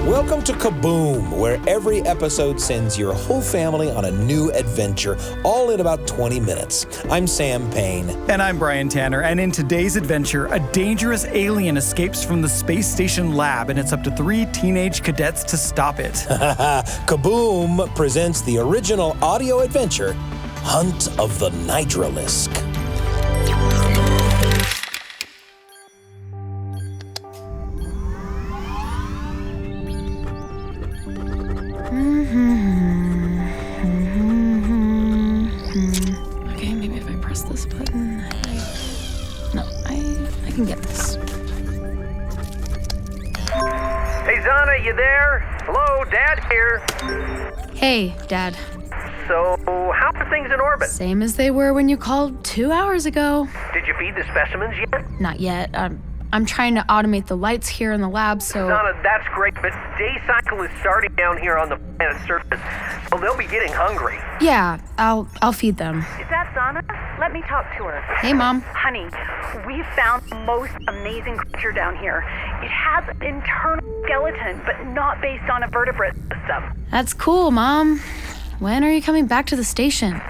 Welcome to Kaboom, where every episode sends your whole family on a new adventure, all in about 20 minutes. I'm Sam Payne. And I'm Brian Tanner, and in today's adventure, a dangerous alien escapes from the space station lab, and it's up to 3 teenage cadets to stop it. Kaboom presents the original audio adventure, Hunt of the Nydralisk. Okay, maybe if I press this button. I can get this. Hey, Zana, you there? Hello, Dad here. Hey, Dad. So, how are things in orbit? Same as they were when you called 2 hours ago. Did you feed the specimens yet? Not yet. I'm trying to automate the lights here in the lab, so... Zana, that's great, but day cycle is starting down here on the planet's surface, so they'll be getting hungry. Yeah, I'll feed them. Is that Zana? Let me talk to her. Hey, Mom. Honey, we found the most amazing creature down here. It has an internal skeleton, but not based on a vertebrate system. That's cool, Mom. When are you coming back to the station?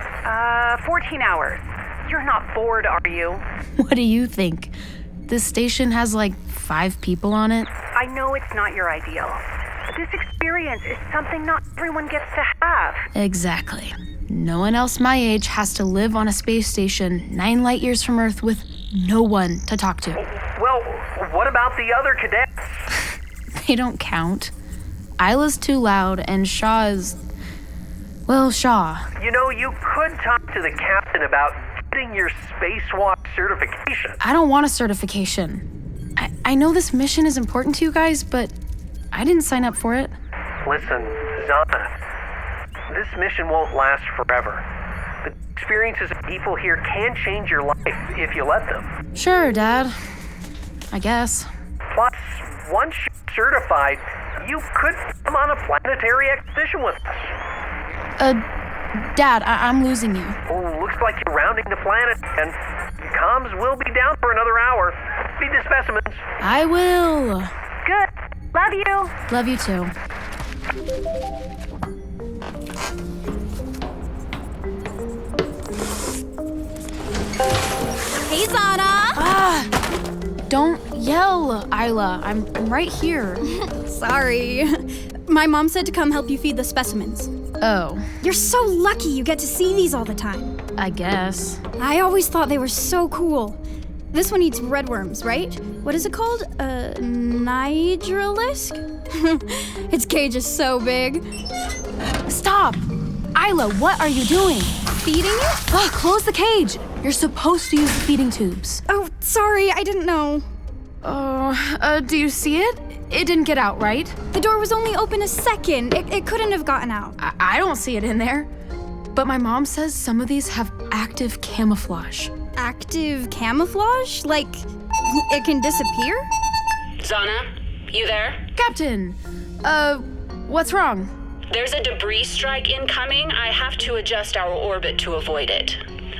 14 hours. You're not bored, are you? What do you think? This station has like 5 people on it. I know it's not your ideal, but this experience is something not everyone gets to have. Exactly. No one else my age has to live on a space station 9 light years from Earth with no one to talk to. Well, what about the other cadets? They don't count. Isla's too loud and Shaw is... well, Shaw. You know, you could talk to the captain about getting your spacewalk certification. I don't want a certification. I know this mission is important to you guys, but I didn't sign up for it. Listen, Zana, this mission won't last forever. The experiences of people here can change your life if you let them. Sure, Dad. I guess. Plus, once you're certified, you could come on a planetary expedition with us. Dad, I'm losing you. Oh, looks like you're rounding the planet, and comms will be down for another hour. Feed the specimens. I will. Good. Love you. Love you too. Hey, Zana! Don't yell, Isla. I'm right here. Sorry. My mom said to come help you feed the specimens. Oh, You're so lucky you get to see these all the time. I guess. I always thought they were so cool. This one eats redworms, right? What is it called? Nydralisk? Its cage is so big. Stop! Isla, what are you doing? Feeding you? Close the cage. You're supposed to use the feeding tubes. Oh, sorry, I didn't know. Do you see it? It didn't get out, right? The door was only open a second. It couldn't have gotten out. I don't see it in there. But my mom says some of these have active camouflage. Active camouflage? Like, it can disappear? Zana, you there? Captain, what's wrong? There's a debris strike incoming. I have to adjust our orbit to avoid it.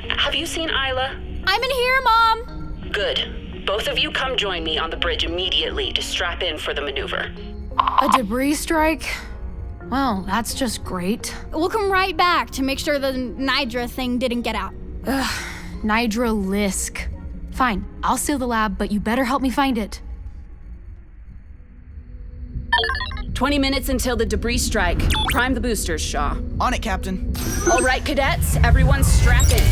Have you seen Isla? I'm in here, Mom. Good. Both of you come join me on the bridge immediately to strap in for the maneuver. A debris strike? Well, that's just great. We'll come right back to make sure the Nydra thing didn't get out. Nydralisk. Fine, I'll seal the lab, but you better help me find it. 20 minutes until the debris strike. Prime the boosters, Shaw. On it, Captain. All right, cadets, everyone strap in.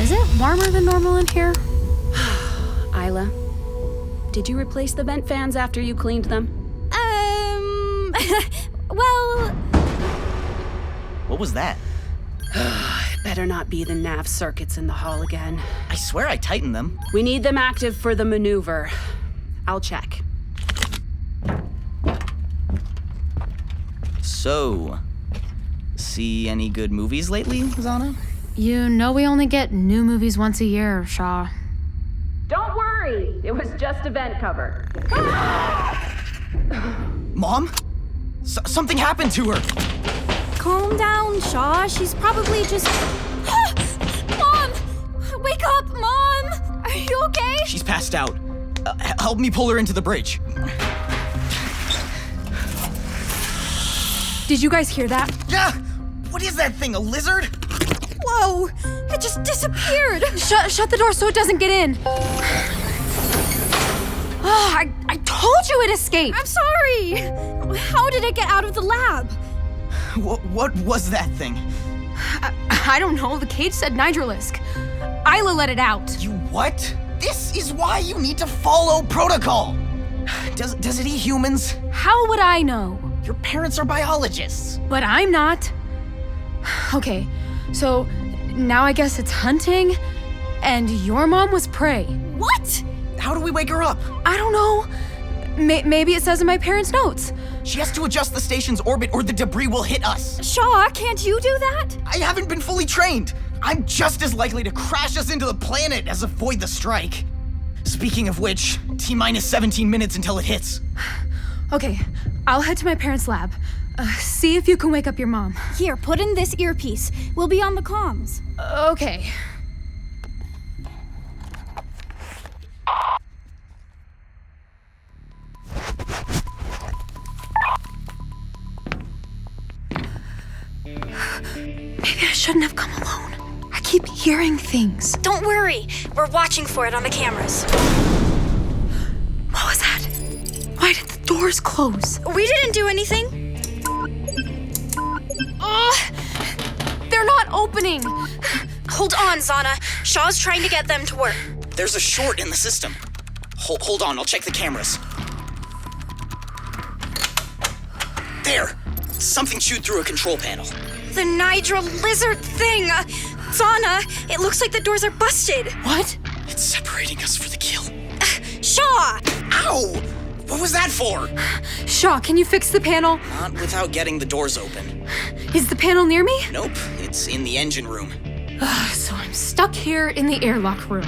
Is it warmer than normal in here? Isla, did you replace the vent fans after you cleaned them? Well... What was that? It better not be the nav circuits in the hall again. I swear I tightened them. We need them active for the maneuver. I'll check. So, see any good movies lately, Zana? You know we only get new movies once a year, Shaw. Don't worry, it was just event cover. Mom? Something happened to her! Calm down, Shaw. She's probably just... Mom! Wake up, Mom! Are you okay? She's passed out. Help me pull her into the bridge. Did you guys hear that? Yeah! What is that thing, a lizard? Whoa! It just disappeared! Shut the door so it doesn't get in. Oh, I told you it escaped! I'm sorry! How did it get out of the lab? What was that thing? I don't know. The cage said Nydralisk. Isla let it out. You what? This is why you need to follow protocol. Does it eat humans? How would I know? Your parents are biologists. But I'm not. Okay, so now I guess it's hunting, and your mom was prey. What? How do we wake her up? I don't know. Maybe it says in my parents' notes. She has to adjust the station's orbit or the debris will hit us. Shaw, can't you do that? I haven't been fully trained. I'm just as likely to crash us into the planet as avoid the strike. Speaking of which, T-minus 17 minutes until it hits. Okay, I'll head to my parents' lab. See if you can wake up your mom. Here, put in this earpiece. We'll be on the comms. Okay. Maybe I shouldn't have come alone. I keep hearing things. Don't worry. We're watching for it on the cameras. What was that? Why did the doors close? We didn't do anything. They're not opening. Hold on, Zana. Shaw's trying to get them to work. There's a short in the system. Hold on, I'll check the cameras. There! Something chewed through a control panel. The Nydra lizard thing! Zana, it looks like the doors are busted. What? It's separating us for the kill. Shaw! Ow! What was that for? Shaw, can you fix the panel? Not without getting the doors open. Is the panel near me? Nope, it's in the engine room. So I'm stuck here in the airlock room.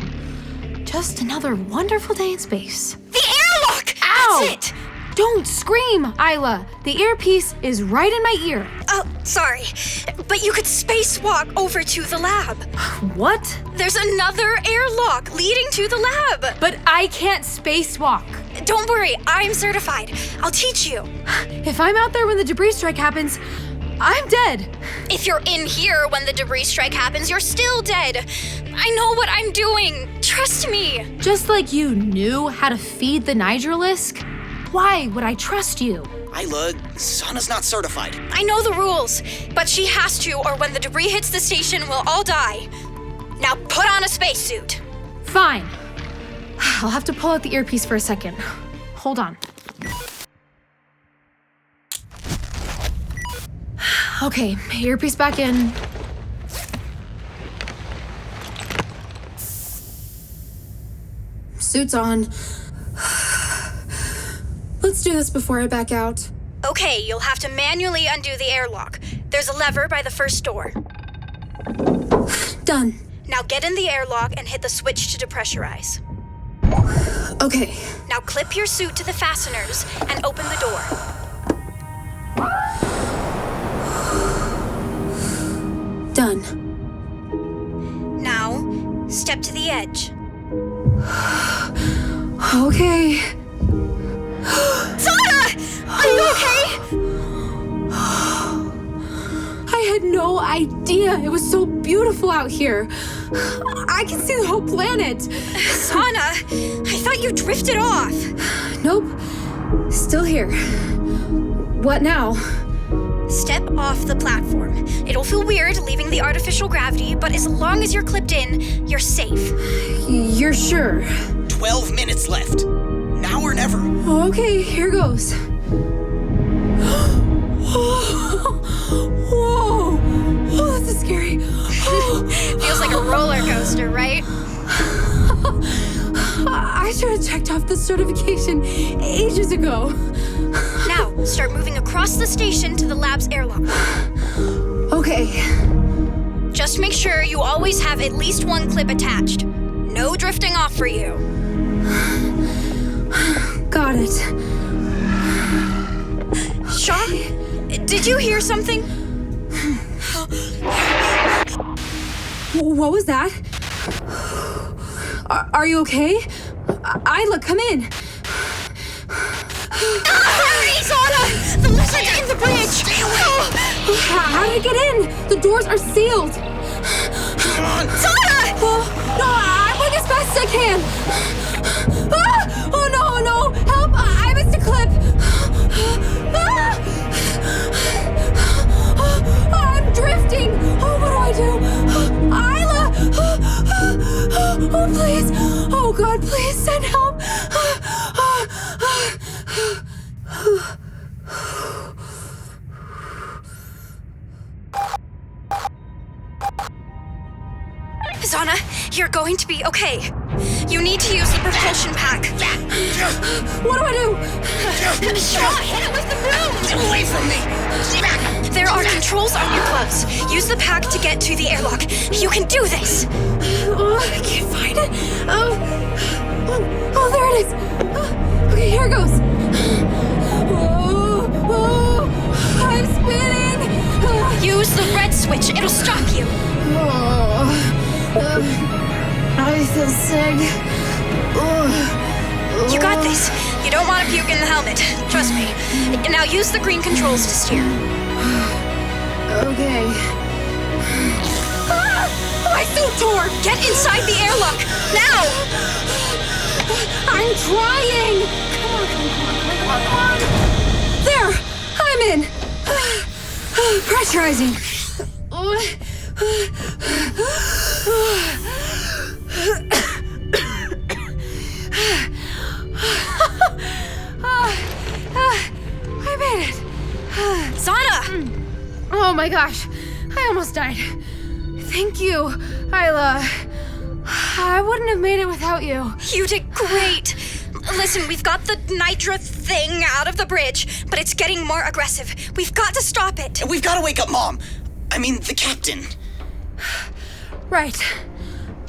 Just another wonderful day in space. The airlock! Ow! That's it! Don't scream, Isla. The earpiece is right in my ear. Oh, sorry. But you could spacewalk over to the lab. What? There's another airlock leading to the lab. But I can't spacewalk. Don't worry, I'm certified. I'll teach you. If I'm out there when the debris strike happens, I'm dead. If you're in here when the debris strike happens, you're still dead. I know what I'm doing. Trust me. Just like you knew how to feed the Nydralisk, why would I trust you? Isla, Zana's not certified. I know the rules, but she has to, or when the debris hits the station, we'll all die. Now put on a spacesuit. Fine. I'll have to pull out the earpiece for a second. Hold on. Okay, earpiece back in. Suit's on. Let's do this before I back out. Okay, you'll have to manually undo the airlock. There's a lever by the first door. Done. Now get in the airlock and hit the switch to depressurize. Okay. Now clip your suit to the fasteners and open the door. Done. Now, step to the edge. Okay. Zana! Are you okay? I had no idea it was so beautiful out here. I can see the whole planet. Zana, I thought you drifted off. Nope. Still here. What now? Step off the platform. It'll feel weird leaving the artificial gravity, but as long as you're clipped in, you're safe. You're sure? 12 minutes left. Now or never. Okay, here goes. Whoa! Oh, this is scary. Feels like a roller coaster, right? I should have checked off the certification ages ago. Now, start moving across the station to the lab's airlock. Okay. Just make sure you always have at least one clip attached. No drifting off for you. Got it. Shaw, did you hear something? What was that? Are you okay? Isla, come in. Hurry, Zana! The lizard's in the bridge! The doors are sealed! Come on! Zana! No, I'm going as fast as I can! Oh, no! Help! I missed a clip! I'm drifting! Oh, what do I do? Isla! Oh, please! Oh, God, please send help! Zana, you're going to be okay. You need to use the propulsion pack. What do I do? Shaw, hit it with the boom! Get away from me! There are controls on your gloves. Use the pack to get to the airlock. You can do this! I can't find it. Oh, there it is. Okay, here it goes. I'm spinning! Use the red switch. It'll stop you. I feel sick. You got this. You don't want to puke in the helmet. Trust me. Now use the green controls to steer. Okay. My suit tore! Get inside the airlock! Now! I'm trying! Come on. There! I'm in! Pressurizing. I made it! Zana! Oh my gosh, I almost died. Thank you, Isla. I wouldn't have made it without you. You did great. Listen, we've got the Nitra thing out of the bridge, but it's getting more aggressive. We've got to stop it. And we've got to wake up Mom. I mean, the captain. Right.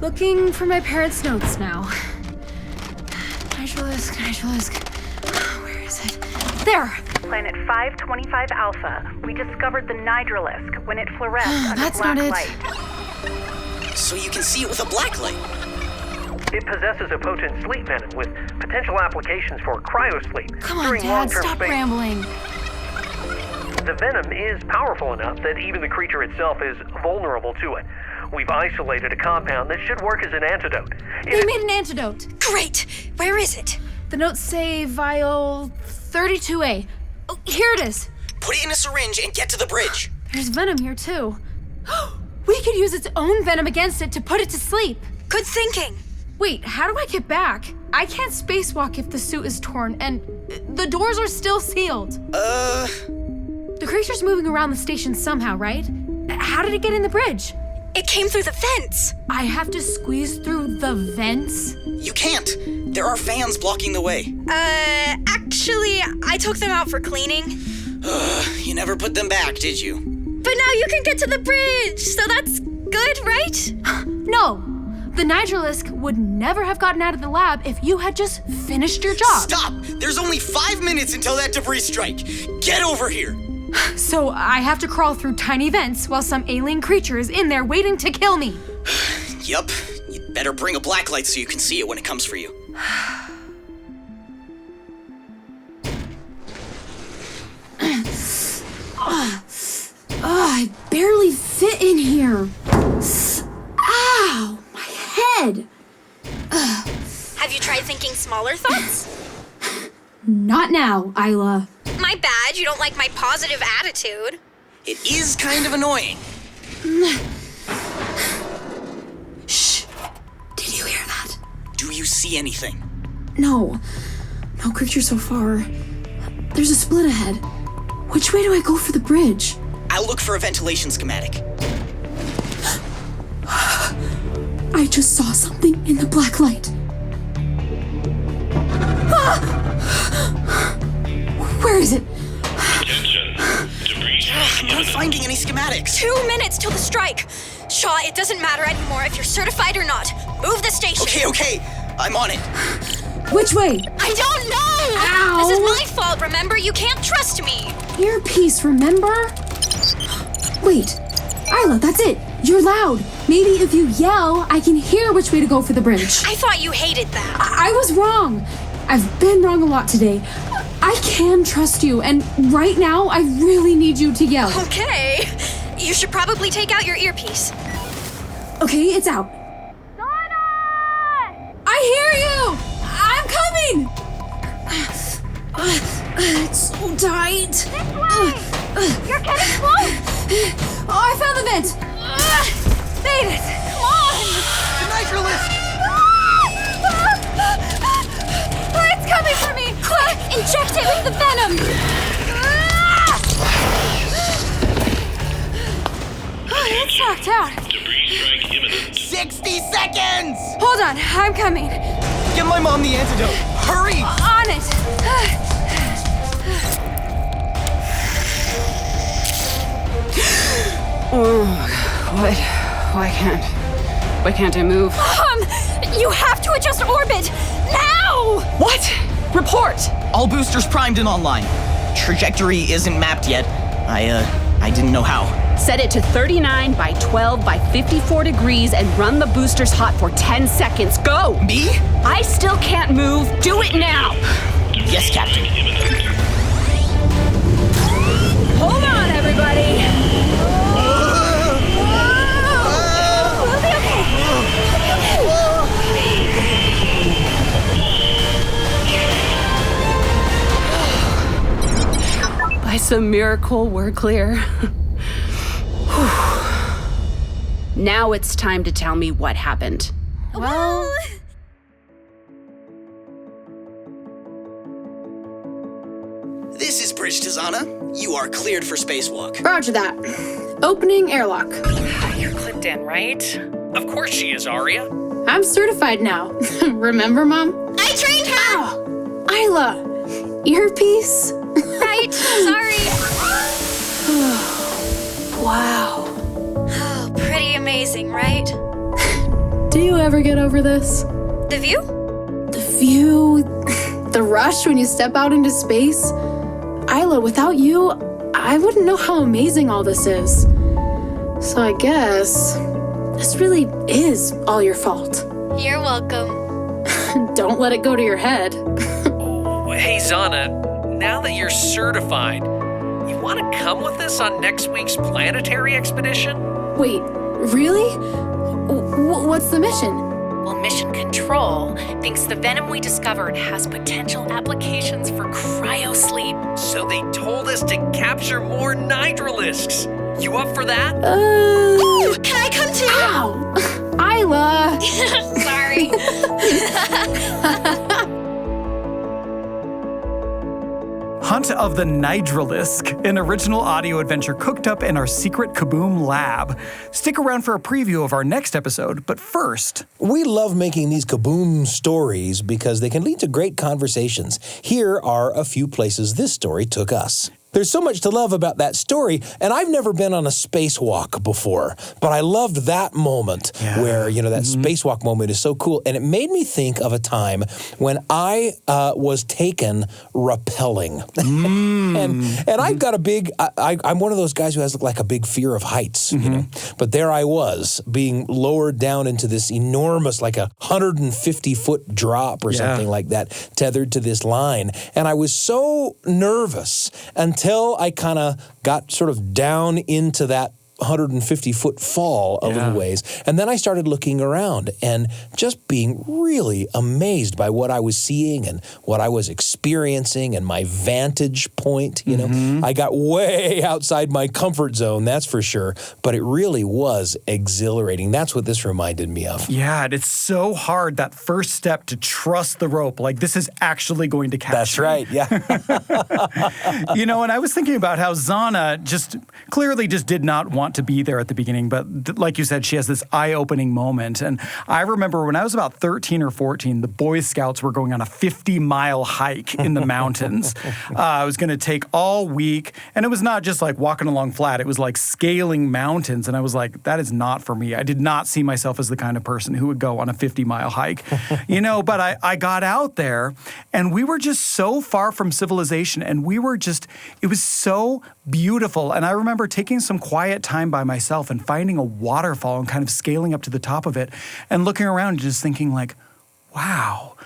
Looking for my parents' notes now. Nydralisk. Where is it? There! Planet 525 Alpha. We discovered the Nydralisk when it fluoresced under That's black not it. light. So you can see it with a black light. It possesses a potent sleep venom with potential applications for cryosleep Come on, during Dad, long-term stop space. rambling. The venom is powerful enough that even the creature itself is vulnerable to it. We've isolated a compound that should work as an antidote. They made an antidote. Great! Where is it? The notes say vial 32A. Oh, here it is. Put it in a syringe and get to the bridge. There's venom here, too. We could use its own venom against it to put it to sleep. Good thinking. Wait, how do I get back? I can't spacewalk if the suit is torn, and the doors are still sealed. The creature's moving around the station somehow, right? How did it get in the bridge? It came through the vents. I have to squeeze through the vents? You can't. There are fans blocking the way. Actually, I took them out for cleaning. You never put them back, did you? But now you can get to the bridge, so that's good, right? No. The Nydralisk would never have gotten out of the lab if you had just finished your job. Stop! There's only 5 minutes until that debris strike. Get over here. So I have to crawl through tiny vents while some alien creature is in there waiting to kill me. Yup. You'd better bring a blacklight so you can see it when it comes for you. I barely fit in here. Ow, my head. Have you tried thinking smaller thoughts? Not now, Isla. My bad, you don't like my positive attitude. It is kind of annoying. Shh. Did you hear that? Do you see anything? No. No creature so far. There's a split ahead. Which way do I go for the bridge? I'll look for a ventilation schematic. I just saw something in the black light. Where is it? Attention. Debris I'm not finding any schematics. 2 minutes till the strike. Shaw, it doesn't matter anymore if you're certified or not. Move the station. Okay. I'm on it. Which way? I don't know! Ow! This is my fault, remember? You can't trust me. Earpiece, remember? Wait. Isla, that's it. You're loud. Maybe if you yell, I can hear which way to go for the bridge. I thought you hated that. I was wrong. I've been wrong a lot today. I can trust you, and right now, I really need you to yell. Okay. You should probably take out your earpiece. Okay, it's out. Zana! I hear you! I'm coming! It's so tight. This way! You're getting close! Oh, I found the vent! Made it! Come on! The Nydralisk! It's coming for me! Quick, inject it with the venom! It's knocked out. Debris strike imminent. 60 seconds! Hold on, I'm coming. Get my mom the antidote. Hurry! On it. What? Why can't I move? You have to adjust orbit now! What? Report! All boosters primed and online. Trajectory isn't mapped yet. I didn't know how. Set it to 39 by 12 by 54 degrees and run the boosters hot for 10 seconds. Go! Me? I still can't move. Do it now! Yes, Captain. Hold on, everybody! We'll be okay. By some miracle, we're clear. Now it's time to tell me what happened. Well... This is Bridge to Zana. You are cleared for spacewalk. Roger that. Opening airlock. You're clipped in, right? Of course she is, Aria. I'm certified now. Remember, Mom? I trained her! Ow! Isla! Earpiece? Right, sorry. Wow. Oh, pretty amazing, right? Do you ever get over this? The view? The view, the rush when you step out into space. Isla, without you, I wouldn't know how amazing all this is. So I guess this really is all your fault. You're welcome. Don't let it go to your head. Oh, hey, Zana, now that you're certified, you want to come with us on next week's planetary expedition? Wait, really? What's the mission? Well, Mission Control thinks the venom we discovered has potential applications for cryosleep. So they told us to capture more Nydralisks. You up for that? Ooh, can I come too? Ow! Isla! Sorry. Hunt of the Nydralisk, an original audio adventure cooked up in our secret Kaboom lab. Stick around for a preview of our next episode, but first... We love making these Kaboom stories because they can lead to great conversations. Here are a few places this story took us. There's so much to love about that story, and I've never been on a spacewalk before, but I loved that moment where, that spacewalk moment is so cool, and it made me think of a time when I was taken rappelling. and I've got a big, I'm one of those guys who has like a big fear of heights, but there I was being lowered down into this enormous, like 150-foot drop or something like that, tethered to this line, and I was so nervous until I kind of got sort of down into that 150-foot fall a little ways. And then I started looking around and just being really amazed by what I was seeing and what I was experiencing and my vantage point, I got way outside my comfort zone, that's for sure, but it really was exhilarating. That's what this reminded me of. Yeah, and it's so hard, that first step to trust the rope, like this is actually going to catch That's right, yeah. And I was thinking about how Zana clearly did not want to be there at the beginning, but like you said, she has this eye-opening moment. And I remember when I was about 13 or 14, the Boy Scouts were going on a 50-mile hike in the mountains. It was going to take all week, and it was not just like walking along flat. It was like scaling mountains, and I was like, that is not for me. I did not see myself as the kind of person who would go on a 50-mile hike, but I got out there, and we were just so far from civilization, and it was so beautiful. And I remember taking some quiet time by myself and finding a waterfall and kind of scaling up to the top of it and looking around and just thinking like, wow.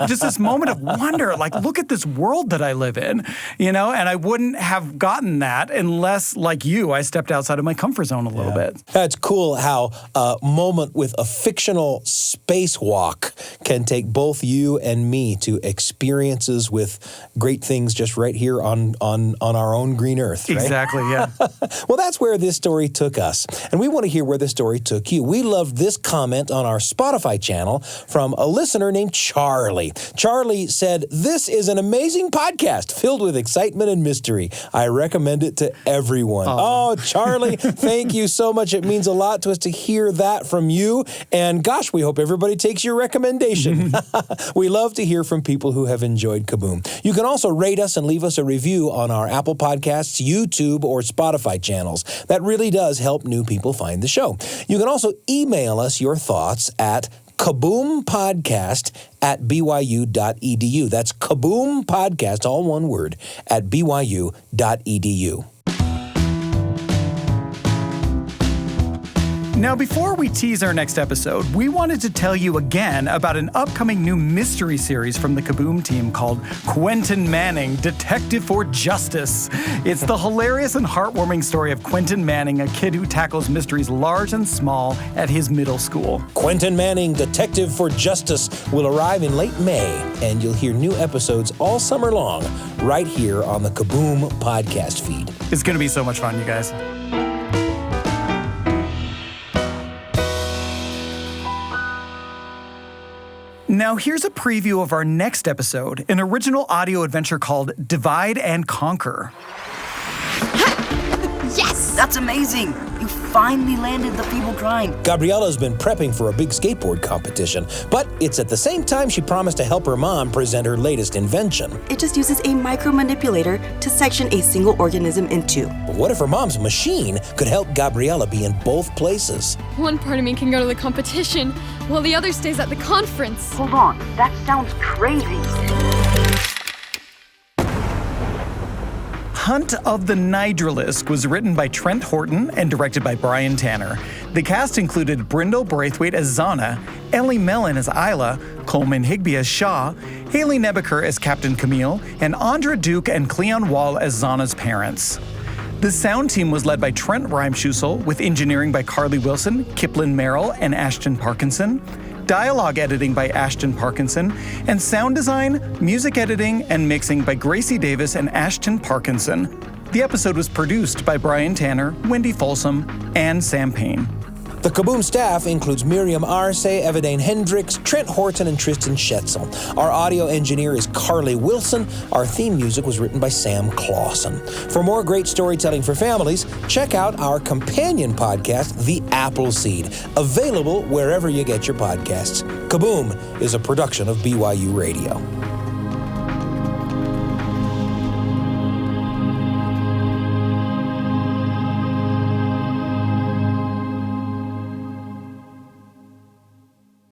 Just this moment of wonder, like, look at this world that I live in, and I wouldn't have gotten that unless, like you, I stepped outside of my comfort zone a little bit. It's cool how a moment with a fictional spacewalk can take both you and me to experiences with great things just right here on our own green earth. Right? Exactly, yeah. Well, that's where this story took us, and we want to hear where this story took you. We loved this comment on our Spotify channel from a listener named Charlie. Charlie said, "This is an amazing podcast filled with excitement and mystery. I recommend it to everyone." Oh, Charlie, thank you so much. It means a lot to us to hear that from you. And gosh, we hope everybody takes your recommendation. We love to hear from people who have enjoyed Kaboom. You can also rate us and leave us a review on our Apple Podcasts, YouTube, or Spotify channels. That really does help new people find the show. You can also email us your thoughts at kaboompodcast@byu.edu. That's Kaboom Podcast, all one word, at byu.edu. Now, before we tease our next episode, we wanted to tell you again about an upcoming new mystery series from the Kaboom team called Quentin Manning, Detective for Justice. It's the hilarious and heartwarming story of Quentin Manning, a kid who tackles mysteries large and small at his middle school. Quentin Manning, Detective for Justice will arrive in late May, and you'll hear new episodes all summer long right here on the Kaboom podcast feed. It's going to be so much fun, you guys. Now, here's a preview of our next episode, an original audio adventure called Divide and Conquer. Yes! That's amazing! You finally landed the feeble grind. Gabriella's been prepping for a big skateboard competition, but it's at the same time she promised to help her mom present her latest invention. It just uses a micromanipulator to section a single organism in two. But what if her mom's machine could help Gabriella be in both places? One part of me can go to the competition, while the other stays at the conference. Hold on, that sounds crazy. Hunt of the Nydralisk was written by Trent Hortin and directed by Brian Tanner. The cast included Bryndal Braithwaite as Zana, Ellie Mellen as Isla, Coleman Higbee as Shaw, Hailey Nebeker as Captain Camille, and Andra Duke and Cleon as Zana's parents. The sound team was led by Trent Reimschussel, with engineering by Carly Wilson, Kiplin Merrill, and Ashtyn Parkinson, dialogue editing by Ashtyn Parkinson, and sound design, music editing, and mixing by Gracie Davis and Ashtyn Parkinson. The episode was produced by Brian Tanner, Wendy Folsom, and Sam Payne. The Kaboom staff includes Miriam Arce, Evidane Hendricks, Trent Hortin, and Tristan Schetzel. Our audio engineer is Carly Wilson. Our theme music was written by Sam Clausen. For more great storytelling for families, check out our companion podcast, The Appleseed, available wherever you get your podcasts. Kaboom is a production of BYU Radio.